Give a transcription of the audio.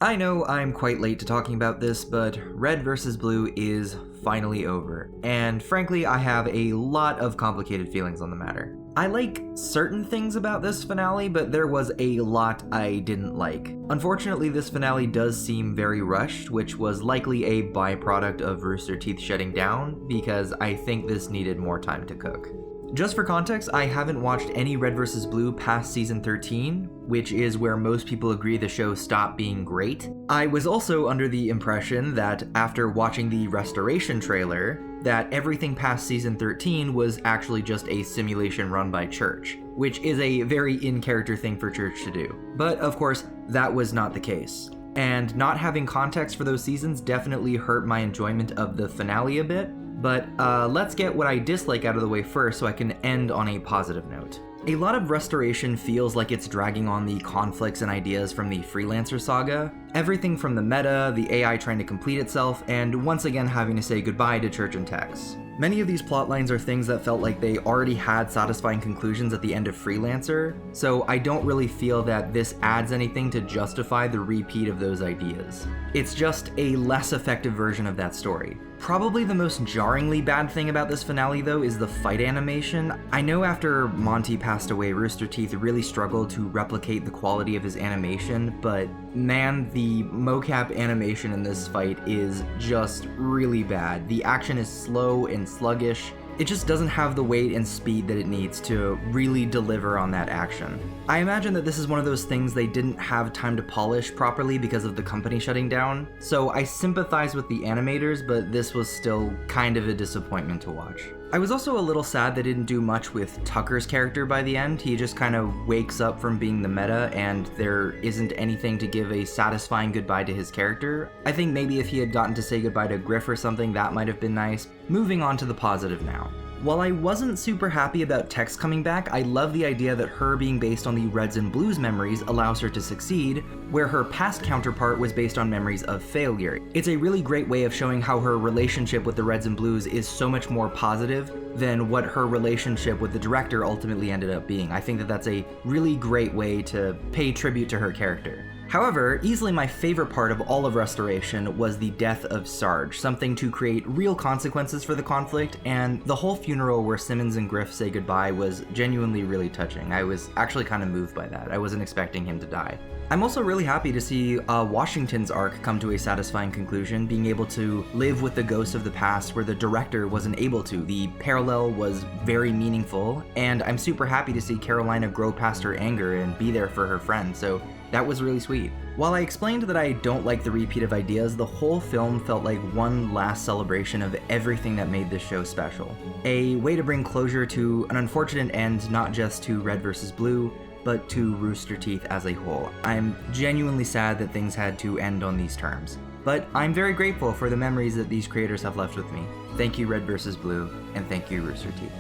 I know I'm quite late to talking about this, but Red vs. Blue is finally over, and frankly, I have a lot of complicated feelings on the matter. I like certain things about this finale, but there was a lot I didn't like. Unfortunately, this finale does seem very rushed, which was likely a byproduct of Rooster Teeth shutting down, because I think this needed more time to cook. Just for context, I haven't watched any Red vs. Blue past season 13, which is where most people agree the show stopped being great. I was also under the impression that after watching the Restoration trailer, that everything past season 13 was actually just a simulation run by Church, which is a very in-character thing for Church to do. But of course, that was not the case. And not having context for those seasons definitely hurt my enjoyment of the finale a bit. But let's get what I dislike out of the way first so I can end on a positive note. A lot of Restoration feels like it's dragging on the conflicts and ideas from the Freelancer saga. Everything from the meta, the AI trying to complete itself, and once again having to say goodbye to Church and Tex. Many of these plotlines are things that felt like they already had satisfying conclusions at the end of Freelancer, so I don't really feel that this adds anything to justify the repeat of those ideas. It's just a less effective version of that story. Probably the most jarringly bad thing about this finale, though, is the fight animation. I know after Monty passed away, Rooster Teeth really struggled to replicate the quality of his animation, but man, the mocap animation in this fight is just really bad. The action is slow and sluggish. It just doesn't have the weight and speed that it needs to really deliver on that action. I imagine that this is one of those things they didn't have time to polish properly because of the company shutting down, so I sympathize with the animators, but this was still kind of a disappointment to watch. I was also a little sad they didn't do much with Tucker's character by the end. He just kind of wakes up from being the meta and there isn't anything to give a satisfying goodbye to his character. I think maybe if he had gotten to say goodbye to Griff or something, that might have been nice. Moving on to the positive now. While I wasn't super happy about Tex coming back, I love the idea that her being based on the Reds and Blues memories allows her to succeed, where her past counterpart was based on memories of failure. It's a really great way of showing how her relationship with the Reds and Blues is so much more positive than what her relationship with the director ultimately ended up being. I think that that's a really great way to pay tribute to her character. However, easily my favorite part of all of Restoration was the death of Sarge, something to create real consequences for the conflict, and the whole funeral where Simmons and Griff say goodbye was genuinely really touching. I was actually kind of moved by that. I wasn't expecting him to die. I'm also really happy to see Washington's arc come to a satisfying conclusion, being able to live with the ghosts of the past where the director wasn't able to. The parallel was very meaningful, and I'm super happy to see Carolina grow past her anger and be there for her friend, so that was really sweet. While I explained that I don't like the repeat of ideas, the whole film felt like one last celebration of everything that made this show special. A way to bring closure to an unfortunate end, not just to Red vs. Blue, but to Rooster Teeth as a whole. I'm genuinely sad that things had to end on these terms, but I'm very grateful for the memories that these creators have left with me. Thank you, Red vs. Blue, and thank you, Rooster Teeth.